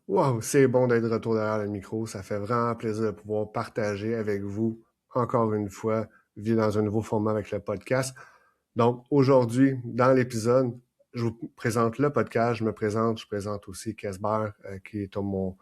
Wow, c'est bon d'être de retour derrière le micro. Ça fait vraiment plaisir de pouvoir partager avec vous, encore une fois, via dans un nouveau format avec le podcast. Donc, aujourd'hui, dans l'épisode, je vous présente le podcast, je présente aussi Casper, qui est mon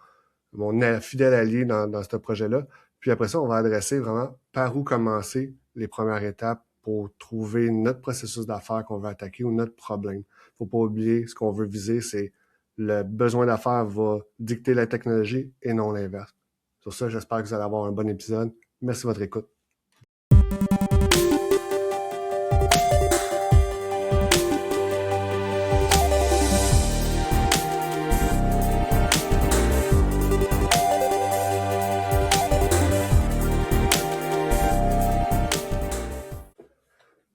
fidèle allié dans ce projet-là. Puis après ça, on va adresser vraiment par où commencer les premières étapes pour trouver notre processus d'affaires qu'on veut attaquer ou notre problème. Faut pas oublier, ce qu'on veut viser, c'est le besoin d'affaires va dicter la technologie et non l'inverse. Sur ça, j'espère que vous allez avoir un bon épisode. Merci de votre écoute.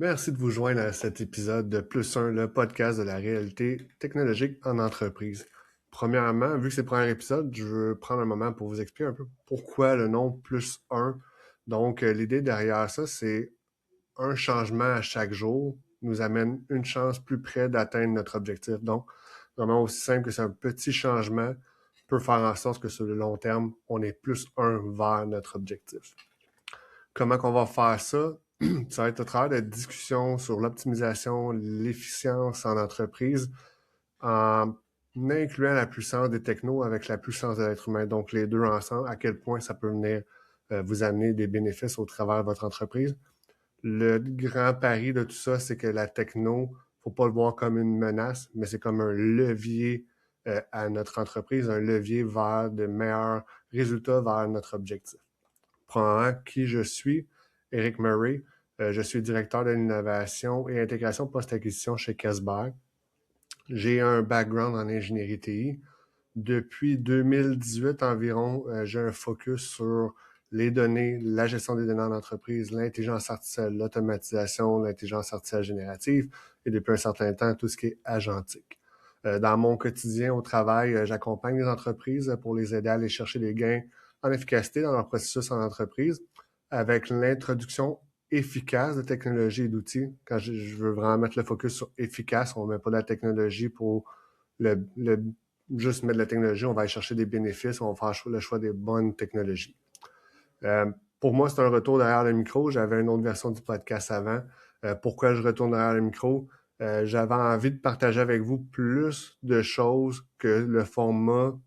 Merci de vous joindre à cet épisode de Plus 1, le podcast de la réalité technologique en entreprise. Premièrement, vu que c'est le premier épisode, je veux prendre un moment pour vous expliquer un peu pourquoi le nom Plus 1. Donc, l'idée derrière ça, c'est un changement à chaque jour nous amène une chance plus près d'atteindre notre objectif. Donc, vraiment aussi simple que c'est un petit changement peut faire en sorte que sur le long terme, on est plus un vers notre objectif. Comment qu'on va faire ça? Ça va être à travers de discussions sur l'optimisation, l'efficience en entreprise, en incluant la puissance des technos avec la puissance de l'être humain. Donc, les deux ensemble, à quel point ça peut venir vous amener des bénéfices au travers de votre entreprise. Le grand pari de tout ça, c'est que la techno, faut pas le voir comme une menace, mais c'est comme un levier à notre entreprise, un levier vers de meilleurs résultats vers notre objectif. Premièrement, qui je suis, Eric Murray. Je suis directeur de l'innovation et intégration post-acquisition chez Casper. J'ai un background en ingénierie TI. Depuis 2018 environ, j'ai un focus sur les données, la gestion des données en entreprise, l'intelligence artificielle, l'automatisation, l'intelligence artificielle générative et depuis un certain temps, tout ce qui est agentique. Dans mon quotidien au travail, j'accompagne les entreprises pour les aider à aller chercher des gains en efficacité dans leur processus en entreprise avec l'introduction efficace de technologies et d'outils. Quand je veux vraiment mettre le focus sur efficace, on ne met pas de la technologie pour le juste mettre de la technologie, on va aller chercher des bénéfices, on va faire le choix des bonnes technologies. Euh, pour moi, c'est un retour derrière le micro. J'avais une autre version du podcast avant. Pourquoi je retourne derrière le micro? J'avais envie de partager avec vous plus de choses que le format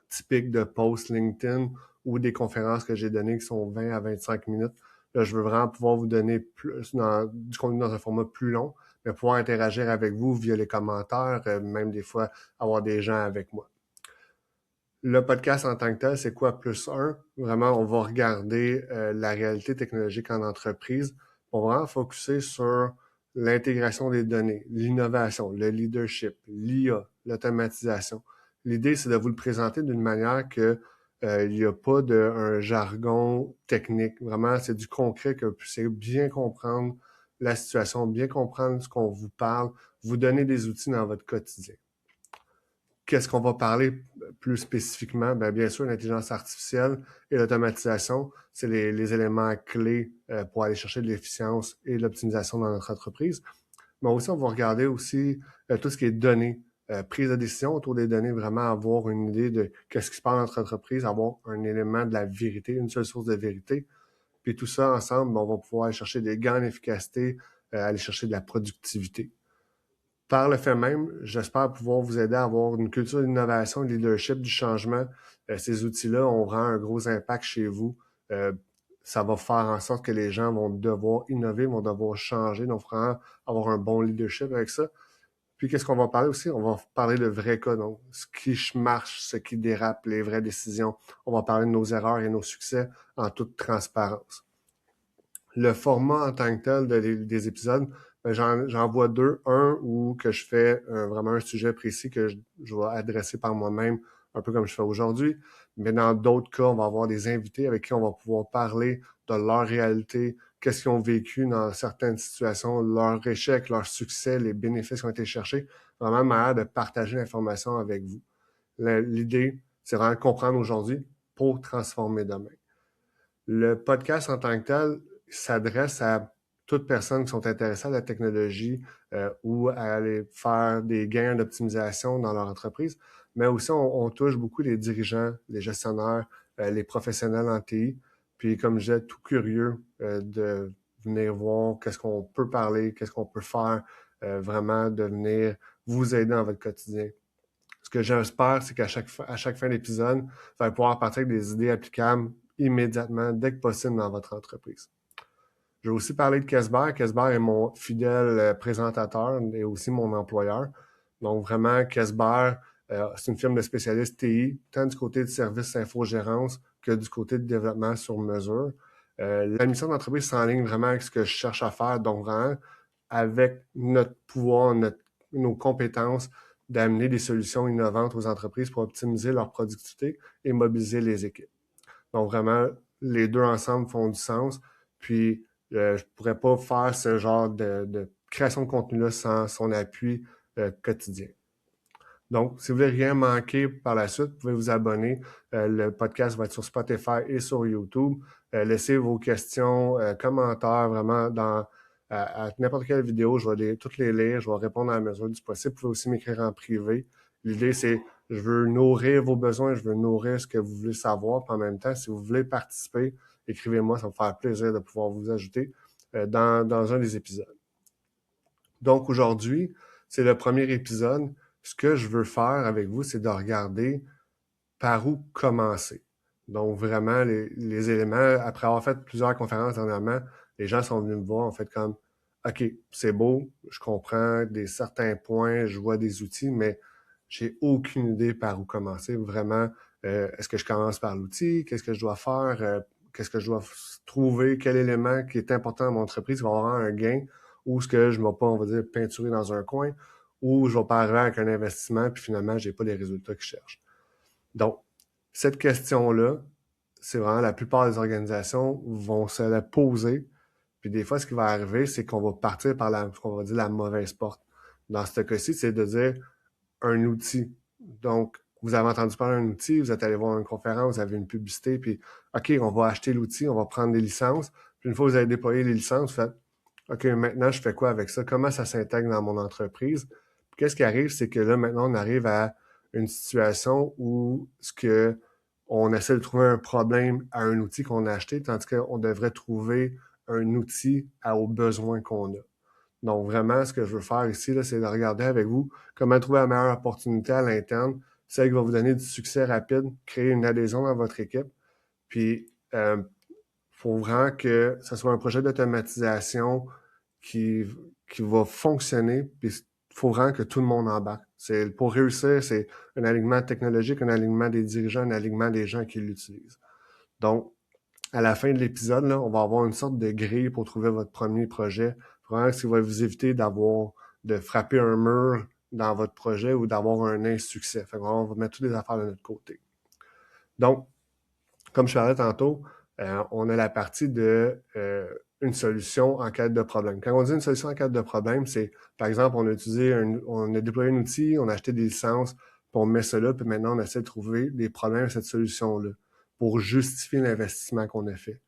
typique de post LinkedIn ou des conférences que j'ai données qui sont 20 à 25 minutes. Là, je veux vraiment pouvoir vous donner du contenu dans un format plus long, mais pouvoir interagir avec vous via les commentaires, même des fois avoir des gens avec moi. Le podcast en tant que tel, c'est quoi plus un? Vraiment, on va regarder la réalité technologique en entreprise. On va vraiment focuser sur l'intégration des données, l'innovation, le leadership, l'IA, l'automatisation. L'idée, c'est de vous le présenter d'une manière que il n'y a pas un jargon technique. Vraiment, c'est du concret que vous puissiez bien comprendre la situation, bien comprendre ce qu'on vous parle, vous donner des outils dans votre quotidien. Qu'est-ce qu'on va parler plus spécifiquement? Bien sûr, l'intelligence artificielle et l'automatisation, c'est les éléments clés pour aller chercher de l'efficience et de l'optimisation dans notre entreprise. Mais aussi, on va regarder aussi tout ce qui est données, prise de décision autour des données, vraiment avoir une idée de qu'est-ce qui se passe dans notre entreprise, avoir un élément de la vérité, une seule source de vérité. Puis tout ça ensemble, on va pouvoir aller chercher des gains en efficacité, aller chercher de la productivité. Par le fait même, j'espère pouvoir vous aider à avoir une culture d'innovation, de leadership, du changement. Ces outils-là ont vraiment un gros impact chez vous. Euh, Ça va faire en sorte que les gens vont devoir innover, vont devoir changer, donc vraiment avoir un bon leadership avec ça. Puis qu'est-ce qu'on va parler aussi? On va parler de vrais cas, donc ce qui marche, ce qui dérape, les vraies décisions. On va parler de nos erreurs et nos succès en toute transparence. Le format en tant que tel des épisodes, j'en vois deux. Un où que je fais vraiment un sujet précis que je vais adresser par moi-même, un peu comme je fais aujourd'hui. Mais dans d'autres cas, on va avoir des invités avec qui on va pouvoir parler de leur réalité, qu'est-ce qu'ils ont vécu dans certaines situations, leur échec, leur succès, les bénéfices qui ont été cherchés. Vraiment une manière de partager l'information avec vous. L'idée, c'est vraiment de comprendre aujourd'hui pour transformer demain. Le podcast en tant que tel s'adresse à Toutes personnes qui sont intéressées à la technologie ou à aller faire des gains d'optimisation dans leur entreprise, mais aussi on touche beaucoup les dirigeants, les gestionnaires, les professionnels en TI, puis comme je disais, tout curieux de venir voir qu'est-ce qu'on peut parler, qu'est-ce qu'on peut faire, vraiment de venir vous aider dans votre quotidien. Ce que j'espère, c'est à chaque fin d'épisode, vous allez pouvoir partir avec des idées applicables immédiatement, dès que possible dans votre entreprise. Je vais aussi parler de Kesber. Kesber est mon fidèle présentateur et aussi mon employeur. Donc vraiment, Kesber, c'est une firme de spécialistes TI, tant du côté de services infogérance que du côté de développement sur mesure. La mission d'entreprise s'enligne vraiment avec ce que je cherche à faire, donc vraiment avec notre pouvoir, nos compétences, d'amener des solutions innovantes aux entreprises pour optimiser leur productivité et mobiliser les équipes. Donc vraiment, les deux ensemble font du sens. Puis, je pourrais pas faire ce genre de création de contenu-là sans son appui quotidien. Donc, si vous voulez rien manquer par la suite, vous pouvez vous abonner. Le podcast va être sur Spotify et sur YouTube. Laissez vos questions, commentaires vraiment à n'importe quelle vidéo. Je vais toutes les lire, je vais répondre à la mesure du possible. Vous pouvez aussi m'écrire en privé. L'idée, c'est je veux nourrir vos besoins, je veux nourrir ce que vous voulez savoir. Puis en même temps, si vous voulez participer, écrivez-moi, ça me faire plaisir de pouvoir vous ajouter dans un des épisodes. Donc aujourd'hui, c'est le premier épisode. Ce que je veux faire avec vous, c'est de regarder par où commencer. Donc vraiment, les éléments, après avoir fait plusieurs conférences dernièrement, les gens sont venus me voir, en fait, comme OK, c'est beau, je comprends certains points, je vois des outils, mais j'ai aucune idée par où commencer. Vraiment, est-ce que je commence par l'outil? Qu'est-ce que je dois faire? Qu'est-ce que je dois trouver? Quel élément qui est important dans mon entreprise qui va avoir un gain? Ou est-ce que je ne vais pas, on va dire, peinturer dans un coin? Ou je vais pas arriver avec un investissement, puis finalement, j'ai pas les résultats que je cherche. Donc, cette question-là, c'est vraiment la plupart des organisations vont se la poser. Puis des fois, ce qui va arriver, c'est qu'on va partir par ce qu'on va dire la mauvaise porte. Dans ce cas-ci, c'est de dire un outil. Donc, vous avez entendu parler d'un outil, vous êtes allé voir une conférence, vous avez une publicité, puis OK, on va acheter l'outil, on va prendre des licences. Puis une fois que vous avez déployé les licences, vous faites OK, maintenant, je fais quoi avec ça? Comment ça s'intègre dans mon entreprise? Puis qu'est-ce qui arrive, c'est que là, maintenant, on arrive à une situation où on essaie de trouver un problème à un outil qu'on a acheté, tandis qu'on devrait trouver un outil aux besoins qu'on a. Donc, vraiment, ce que je veux faire ici, là, c'est de regarder avec vous comment trouver la meilleure opportunité à l'interne, celle qui va vous donner du succès rapide, créer une adhésion dans votre équipe. Puis, faut vraiment que ce soit un projet d'automatisation qui, qui va fonctionner. Puis, il faut vraiment que tout le monde embarque. Pour réussir, c'est un alignement technologique, un alignement des dirigeants, un alignement des gens qui l'utilisent. Donc, à la fin de l'épisode, là, on va avoir une sorte de grille pour trouver votre premier projet. Vraiment, ce qui va vous éviter de frapper un mur dans votre projet ou d'avoir un insuccès. Fait qu'on va mettre toutes les affaires de notre côté. Donc, comme je parlais tantôt, on a la partie de une solution en cas de problème. Quand on dit une solution en cas de problème, c'est, par exemple, on a déployé un outil, on a acheté des licences, puis on met ça là, puis maintenant, on essaie de trouver des problèmes à cette solution-là pour justifier l'investissement qu'on a fait.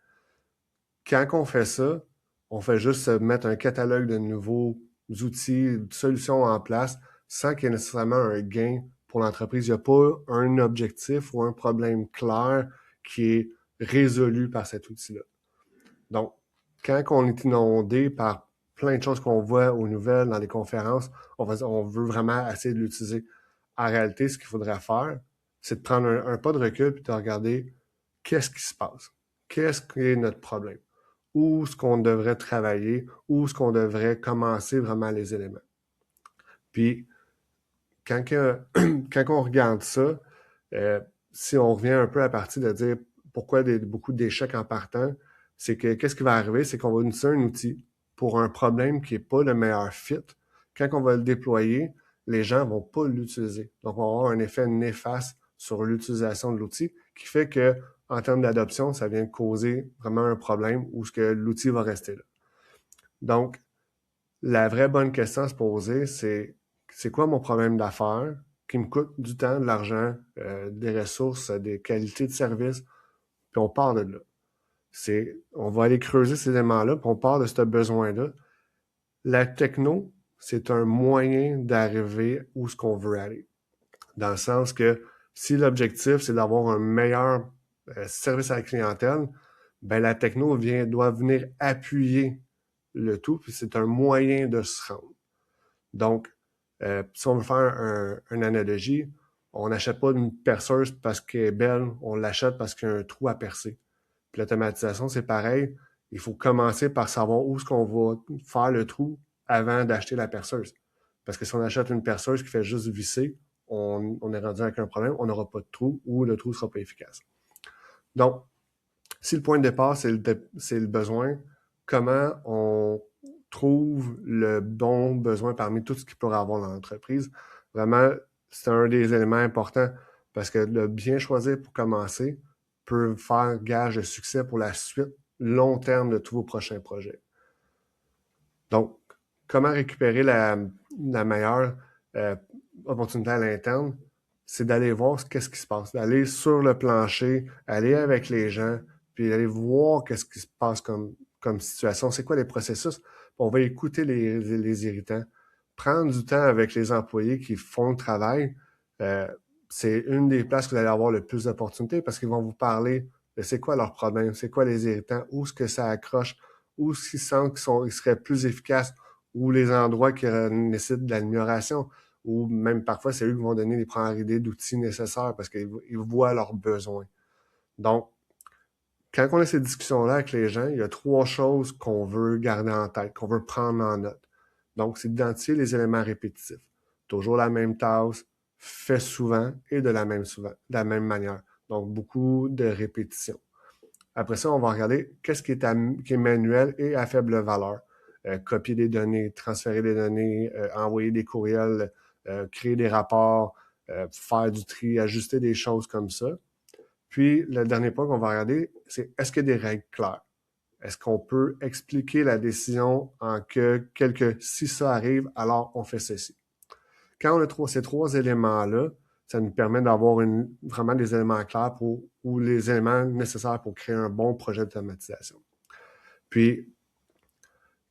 Quand on fait ça, on fait juste mettre un catalogue de nouveaux outils, de solutions en place sans qu'il y ait nécessairement un gain pour l'entreprise. Il n'y a pas un objectif ou un problème clair qui est résolu par cet outil-là. Donc, quand on est inondé par plein de choses qu'on voit aux nouvelles, dans les conférences, on veut vraiment essayer de l'utiliser. En réalité, ce qu'il faudrait faire, c'est de prendre un pas de recul et de regarder qu'est-ce qui se passe. Qu'est-ce qui est notre problème? Où est-ce qu'on devrait travailler? Où est-ce qu'on devrait commencer vraiment les éléments? Puis, quand on regarde ça, si on revient un peu à partir de dire pourquoi beaucoup d'échecs en partant, c'est que qu'est-ce qui va arriver? C'est qu'on va utiliser un outil pour un problème qui n'est pas le meilleur fit. Quand on va le déployer, les gens ne vont pas l'utiliser. Donc, on va avoir un effet néfaste sur l'utilisation de l'outil qui fait que, en termes d'adoption, ça vient causer vraiment un problème où ce que l'outil va rester là. Donc, la vraie bonne question à se poser, c'est quoi mon problème d'affaires qui me coûte du temps, de l'argent, des ressources, des qualités de service, puis on part de là. On va aller creuser ces éléments-là, puis on part de ce besoin-là. La techno, c'est un moyen d'arriver où ce qu'on veut aller. Dans le sens que si l'objectif, c'est d'avoir un meilleur service à la clientèle, ben la techno doit venir appuyer le tout, puis c'est un moyen de se rendre. Donc, si on veut faire une analogie, on n'achète pas une perceuse parce qu'elle est belle, on l'achète parce qu'il y a un trou à percer. Puis l'automatisation, c'est pareil. Il faut commencer par savoir où est-ce qu'on va faire le trou avant d'acheter la perceuse. Parce que si on achète une perceuse qui fait juste visser, on est rendu avec un problème, on n'aura pas de trou ou le trou ne sera pas efficace. Donc, si le point de départ, c'est le besoin, comment on trouve le bon besoin parmi tout ce qu'il pourrait avoir dans l'entreprise? Vraiment, c'est un des éléments importants parce que le bien choisir pour commencer peut faire gage de succès pour la suite long terme de tous vos prochains projets. Donc, comment récupérer la meilleure opportunité à l'interne? C'est d'aller voir qu'est-ce qui se passe, d'aller sur le plancher, aller avec les gens, puis aller voir qu'est-ce qui se passe comme situation, c'est quoi les processus. On va écouter les irritants, prendre du temps avec les employés qui font le travail. C'est une des places que vous allez avoir le plus d'opportunités parce qu'ils vont vous parler de c'est quoi leurs problèmes, c'est quoi les irritants, où est-ce que ça accroche, où est-ce qu'ils sentent qu'ils seraient plus efficaces, ou les endroits qui nécessitent de l'amélioration, ou même parfois c'est eux qui vont donner les premières idées d'outils nécessaires parce qu'ils voient leurs besoins. Donc, quand on a ces discussions-là avec les gens, il y a 3 choses qu'on veut garder en tête, qu'on veut prendre en note. Donc, c'est d'identifier les éléments répétitifs. Toujours la même tâche, fait souvent et de la même manière. Donc, beaucoup de répétitions. Après ça, on va regarder qu'est-ce qui est manuel et à faible valeur. Copier des données, transférer des données, envoyer des courriels, créer des rapports, faire du tri, ajuster des choses comme ça. Puis, le dernier point qu'on va regarder, c'est est-ce qu'il y a des règles claires? Est-ce qu'on peut expliquer la décision en que si ça arrive, alors on fait ceci? Quand on a ces 3 éléments-là, ça nous permet d'avoir vraiment des éléments clairs ou les éléments nécessaires pour créer un bon projet d'automatisation. Puis,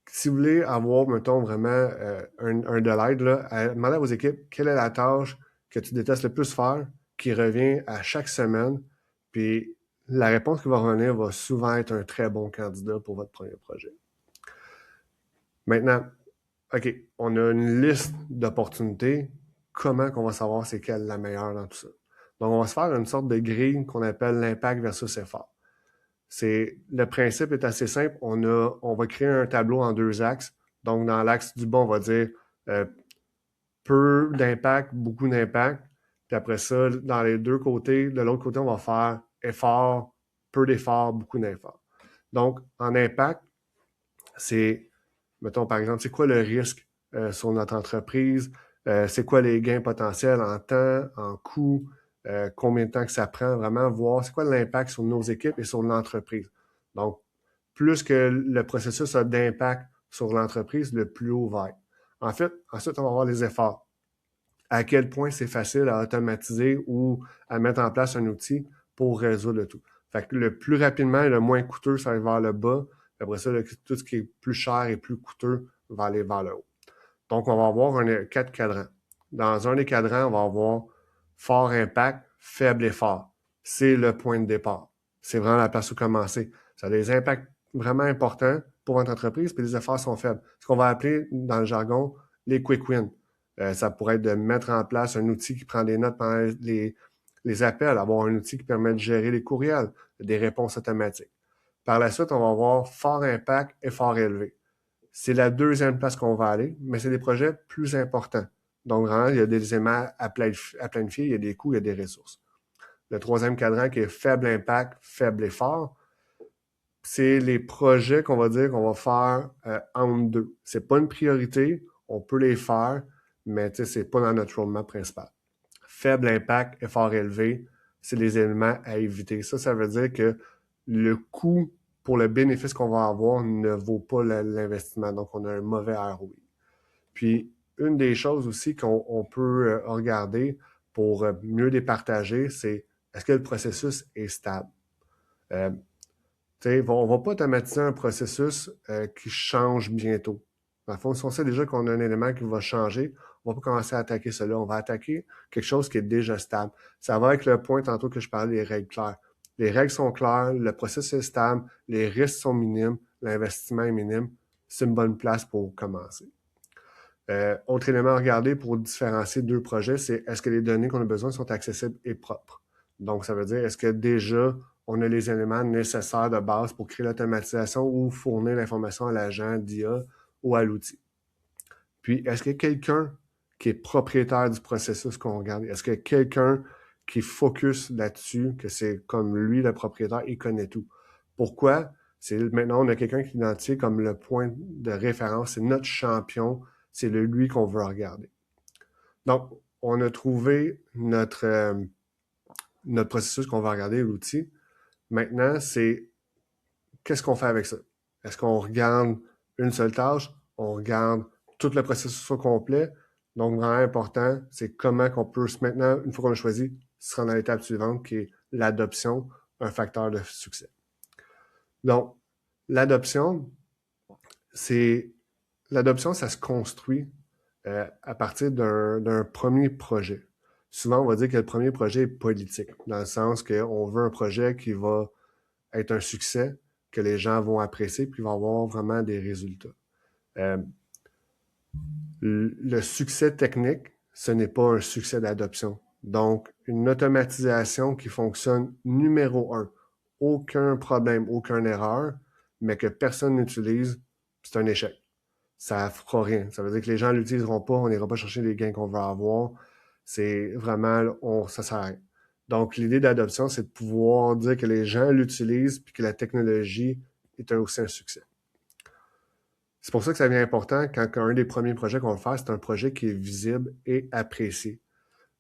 si vous voulez avoir, mettons, vraiment un de l'aide, demandez à vos équipes quelle est la tâche que tu détestes le plus faire, qui revient à chaque semaine, puis la réponse qui va revenir va souvent être un très bon candidat pour votre premier projet. Maintenant, OK, on a une liste d'opportunités. Comment qu'on va savoir c'est quelle la meilleure dans tout ça? Donc, on va se faire une sorte de grille qu'on appelle l'impact versus effort. Le principe est assez simple. On va créer un tableau en 2 axes. Donc, dans l'axe du bas, on va dire peu d'impact, beaucoup d'impact. Puis après ça, dans les 2 côtés, de l'autre côté, on va faire effort, peu d'effort, beaucoup d'effort. Donc, en impact, c'est, mettons par exemple, c'est quoi le risque sur notre entreprise? C'est quoi les gains potentiels en temps, en coût? Combien de temps que ça prend? Vraiment voir c'est quoi l'impact sur nos équipes et sur l'entreprise. Donc, plus que le processus a d'impact sur l'entreprise, le plus haut va être. Ensuite, on va voir les efforts. À quel point c'est facile à automatiser ou à mettre en place un outil pour résoudre le tout. Fait que le plus rapidement et le moins coûteux, ça va vers le bas. Après ça, tout ce qui est plus cher et plus coûteux va aller vers le haut. Donc, on va avoir 4 cadrans. Dans un des cadrans, on va avoir fort impact, faible effort. C'est le point de départ. C'est vraiment la place où commencer. Ça a des impacts vraiment importants pour votre entreprise, puis les efforts sont faibles. Ce qu'on va appeler dans le jargon les quick wins. Ça pourrait être de mettre en place un outil qui prend des notes pendant les appels, avoir un outil qui permet de gérer les courriels, des réponses automatiques. Par la suite, on va avoir fort impact, effort élevé. C'est la deuxième place qu'on va aller, mais c'est des projets plus importants. Donc, vraiment, il y a des éléments à planifier, il y a des coûts, il y a des ressources. Le troisième cadran qui est faible impact, faible effort, c'est les projets qu'on va dire qu'on va faire entre deux. C'est pas une priorité, on peut les faire, mais c'est pas dans notre roadmap principal. Faible impact, effort élevé, c'est les éléments à éviter. Ça veut dire que le coût pour le bénéfice qu'on va avoir ne vaut pas l'investissement. Donc, on a un mauvais ROI. Puis, une des choses aussi qu'on peut regarder pour mieux départager, c'est est-ce que le processus est stable? On ne va pas automatiser un processus qui change bientôt. Dans le fond, si on sait déjà qu'on a un élément qui va changer, on ne va pas commencer à attaquer cela. On va attaquer quelque chose qui est déjà stable. Ça va avec le point tantôt que je parlais des règles claires. Les règles sont claires, le processus est stable, les risques sont minimes, l'investissement est minime. C'est une bonne place pour commencer. Autre élément à regarder pour différencier deux projets, c'est est-ce que les données qu'on a besoin sont accessibles et propres. Donc, ça veut dire, est-ce que déjà on a les éléments nécessaires de base pour créer l'automatisation ou fournir l'information à l'agent d'IA ou à l'outil. Puis, est-ce qu'il y a quelqu'un qui est propriétaire du processus qu'on regarde? Est-ce qu'il y a quelqu'un qui focus là-dessus, que c'est comme lui le propriétaire, il connaît tout? Pourquoi? C'est maintenant, on a quelqu'un qui est identifié comme le point de référence, c'est notre champion, c'est lui qu'on veut regarder. Donc, on a trouvé notre processus qu'on va regarder, l'outil. Maintenant, c'est qu'est-ce qu'on fait avec ça? Est-ce qu'on regarde une seule tâche? On regarde tout le processus au complet? Donc, vraiment important, c'est comment qu'on peut maintenant, une fois qu'on a choisi, se rendre à l'étape suivante qui est l'adoption, un facteur de succès. Donc, l'adoption, ça se construit à partir d'un premier projet. Souvent, on va dire que le premier projet est politique, dans le sens qu'on veut un projet qui va être un succès, que les gens vont apprécier, puis vont avoir vraiment des résultats. Euh, le succès technique, ce n'est pas un succès d'adoption. Donc, une automatisation qui fonctionne numéro un, aucun problème, aucune erreur, mais que personne n'utilise, c'est un échec. Ça fera rien. Ça veut dire que les gens ne l'utiliseront pas, on n'ira pas chercher les gains qu'on veut avoir. C'est vraiment, ça sert à rien. Donc, l'idée d'adoption, c'est de pouvoir dire que les gens l'utilisent puis que la technologie est aussi un succès. C'est pour ça que ça devient important quand un des premiers projets qu'on va faire, c'est un projet qui est visible et apprécié.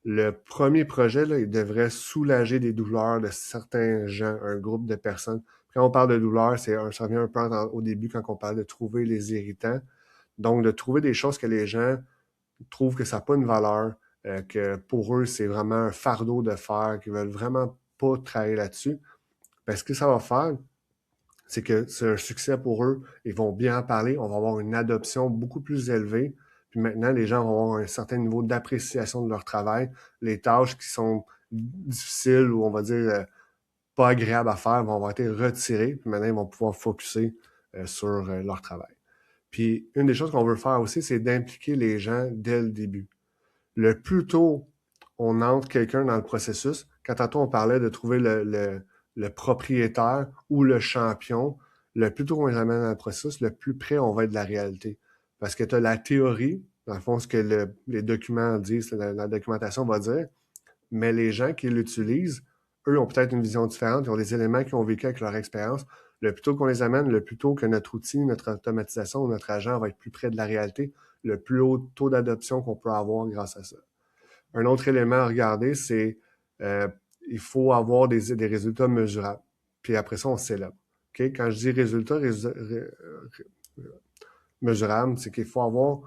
Le premier projet, là, il devrait soulager des douleurs de certains gens, un groupe de personnes. Quand on parle de douleur, ça revient un peu au début quand on parle de trouver les irritants. Donc, de trouver des choses que les gens trouvent que ça n'a pas une valeur, que pour eux, c'est vraiment un fardeau de faire, qu'ils veulent vraiment pas travailler là-dessus. Ben, ce que ça va faire, c'est que c'est un succès pour eux. Ils vont bien en parler. On va avoir une adoption beaucoup plus élevée. Puis maintenant, les gens vont avoir un certain niveau d'appréciation de leur travail. Les tâches qui sont difficiles ou on va dire pas agréables à faire vont avoir été retirées. Puis maintenant, ils vont pouvoir focusser sur leur travail. Puis une des choses qu'on veut faire aussi, c'est d'impliquer les gens dès le début. Le plus tôt on entre quelqu'un dans le processus, quand tantôt on parlait de trouver le propriétaire ou le champion, le plus tôt on les amène dans le processus, le plus près on va être de la réalité. Parce que tu as la théorie, dans le fond, ce que les documents disent, la documentation va dire, mais les gens qui l'utilisent, eux ont peut-être une vision différente, ils ont des éléments qu'ils ont vécu avec leur expérience. Le plus tôt qu'on les amène, le plus tôt que notre outil, notre automatisation, notre agent va être plus près de la réalité, le plus haut taux d'adoption qu'on peut avoir grâce à ça. Un autre élément à regarder, c'est il faut avoir des résultats mesurables. Puis après ça, on célèbre. Okay? Quand je dis résultats mesurables, c'est qu'il faut avoir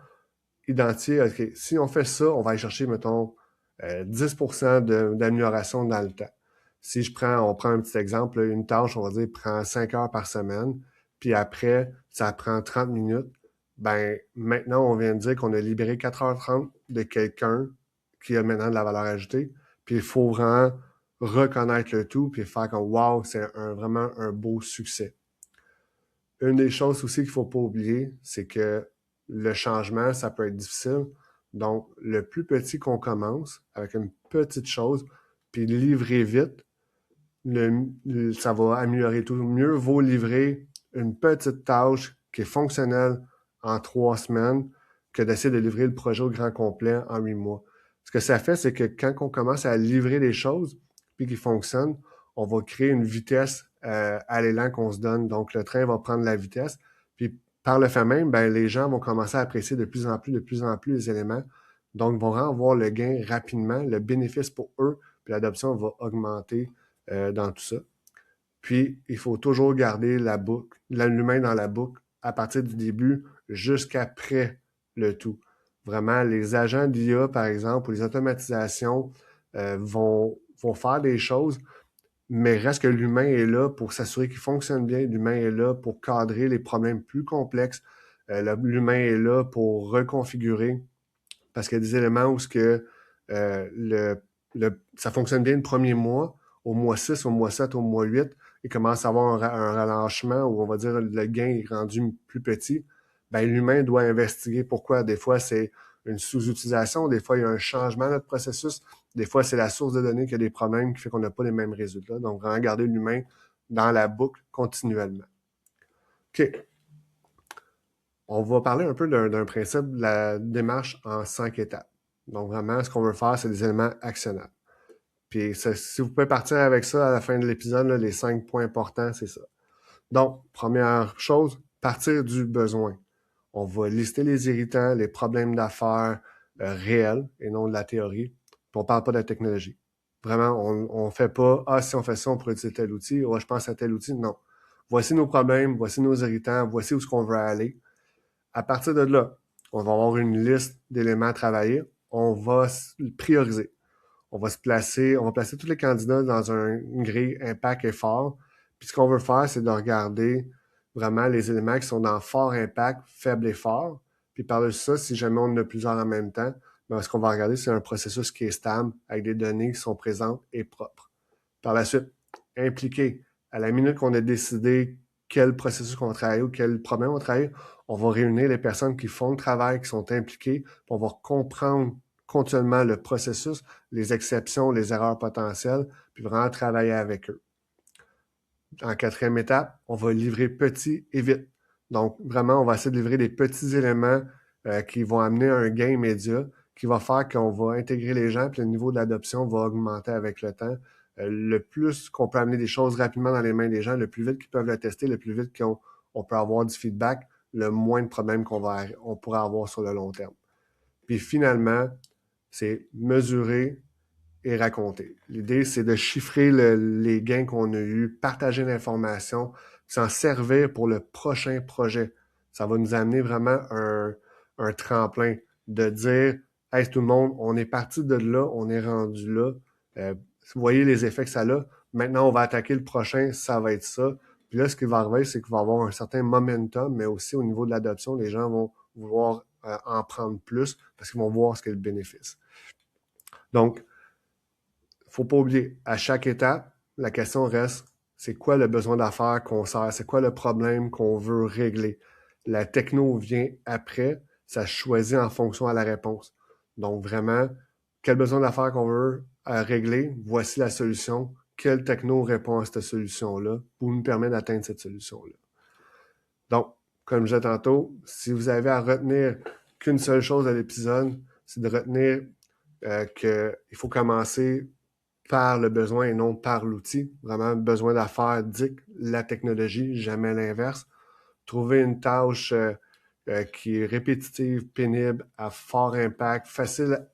identifié, OK, si on fait ça, on va aller chercher, mettons, 10% d'amélioration dans le temps. Si on prend un petit exemple, une tâche, on va dire, prend 5 heures par semaine, puis après, ça prend 30 minutes, ben maintenant, on vient de dire qu'on a libéré 4h30 de quelqu'un qui a maintenant de la valeur ajoutée, puis il faut vraiment reconnaître le tout, puis faire comme « wow, c'est vraiment un beau succès ». Une des choses aussi qu'il ne faut pas oublier, c'est que le changement, ça peut être difficile. Donc, le plus petit qu'on commence, avec une petite chose, puis livrer vite, ça va améliorer tout. Mieux vaut livrer une petite tâche qui est fonctionnelle en 3 semaines que d'essayer de livrer le projet au grand complet en 8 mois. Ce que ça fait, c'est que quand on commence à livrer des choses, puis qui fonctionnent, on va créer une vitesse à l'élan qu'on se donne. Donc, le train va prendre la vitesse. Puis, par le fait même, ben, les gens vont commencer à apprécier de plus en plus les éléments. Donc, vont vraiment avoir le gain rapidement, le bénéfice pour eux, puis l'adoption va augmenter dans tout ça. Puis, il faut toujours garder la boucle, l'humain dans la boucle à partir du début jusqu'après le tout. Vraiment, les agents d'IA, par exemple, ou les automatisations vont faire des choses, mais reste que l'humain est là pour s'assurer qu'il fonctionne bien. L'humain est là pour cadrer les problèmes plus complexes. L'humain est là pour reconfigurer parce qu'il y a des éléments où ce que, ça fonctionne bien le premier mois, au mois 6, au mois 7, au mois 8, il commence à avoir un relâchement où on va dire le gain est rendu plus petit. Ben, l'humain doit investiguer pourquoi. Des fois, c'est une sous-utilisation, des fois, il y a un changement de notre processus, des fois, c'est la source de données qui a des problèmes qui fait qu'on n'a pas les mêmes résultats. Donc, vraiment garder l'humain dans la boucle continuellement. OK. On va parler un peu d'un principe de la démarche en 5 étapes. Donc, vraiment, ce qu'on veut faire, c'est des éléments actionnables. Puis, si vous pouvez partir avec ça à la fin de l'épisode, les 5 points importants, c'est ça. Donc, première chose, partir du besoin. On va lister les irritants, les problèmes d'affaires réels et non de la théorie. Puis, on ne parle pas de la technologie. Vraiment, on ne fait pas « Ah, si on fait ça, on pourrait utiliser tel outil. Oh, je pense à tel outil. » Non. Voici nos problèmes, voici nos irritants, voici où est-ce qu'on veut aller. À partir de là, on va avoir une liste d'éléments à travailler. On va prioriser. On va placer tous les candidats dans une grille impact et fort. Puis ce qu'on veut faire, c'est de regarder vraiment les éléments qui sont dans fort impact, faible et fort. Puis par-dessus ça, si jamais on en a plusieurs en même temps, ben, ce qu'on va regarder, c'est un processus qui est stable, avec des données qui sont présentes et propres. Par la suite, impliquer. À la minute qu'on a décidé quel processus qu'on va travailler ou quel problème on va travailler, on va réunir les personnes qui font le travail, qui sont impliquées, puis on va comprendre continuellement le processus, les exceptions, les erreurs potentielles, puis vraiment travailler avec eux. En quatrième étape, on va livrer petit et vite. Donc, vraiment, on va essayer de livrer des petits éléments qui vont amener un gain immédiat, qui va faire qu'on va intégrer les gens, puis le niveau de l'adoption va augmenter avec le temps. Le plus qu'on peut amener des choses rapidement dans les mains des gens, le plus vite qu'ils peuvent le tester, le plus vite qu'on peut avoir du feedback, le moins de problèmes on pourra avoir sur le long terme. Puis finalement, c'est mesurer et raconter. L'idée, c'est de chiffrer les gains qu'on a eus, partager l'information, s'en servir pour le prochain projet. Ça va nous amener vraiment un tremplin de dire « Hey, tout le monde, on est parti de là, on est rendu là. Vous voyez les effets que ça a. Maintenant, on va attaquer le prochain, ça va être ça. » Puis là, ce qui va arriver, c'est qu'il va y avoir un certain momentum, mais aussi au niveau de l'adoption, les gens vont vouloir en prendre plus parce qu'ils vont voir ce qu'est le bénéfice. Donc, faut pas oublier, à chaque étape, la question reste, c'est quoi le besoin d'affaires qu'on sert? C'est quoi le problème qu'on veut régler? La techno vient après, ça choisit en fonction à la réponse. Donc vraiment, quel besoin d'affaires qu'on veut régler? Voici la solution. Quelle techno répond à cette solution-là pour nous permettre d'atteindre cette solution-là? Donc, comme je disais tantôt, si vous avez à retenir qu'une seule chose à l'épisode, c'est de retenir qu'il faut commencer par le besoin et non par l'outil. Vraiment, besoin d'affaires dicte la technologie, jamais l'inverse. Trouver une tâche qui est répétitive, pénible, à fort impact, facile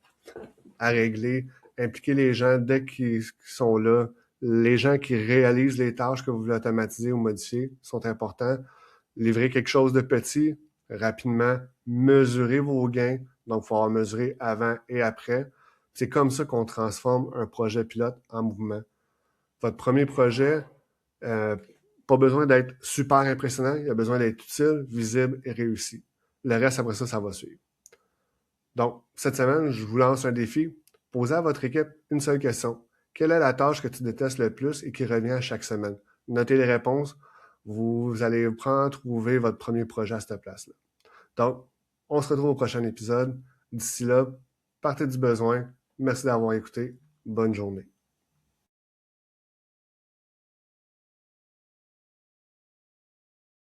à régler, impliquer les gens dès qu'ils sont là. Les gens qui réalisent les tâches que vous voulez automatiser ou modifier sont importants. Livrer quelque chose de petit, rapidement, mesurer vos gains. Donc, il faut avoir mesuré avant et après. C'est comme ça qu'on transforme un projet pilote en mouvement. Votre premier projet, euh, pas besoin d'être super impressionnant, il a besoin d'être utile, visible et réussi. Le reste, après ça, ça va suivre. Donc, cette semaine, je vous lance un défi. Posez à votre équipe une seule question. Quelle est la tâche que tu détestes le plus et qui revient à chaque semaine? Notez les réponses. Vous allez trouver votre premier projet à cette place-là. Donc, on se retrouve au prochain épisode. D'ici là, partez du besoin. Merci d'avoir écouté. Bonne journée.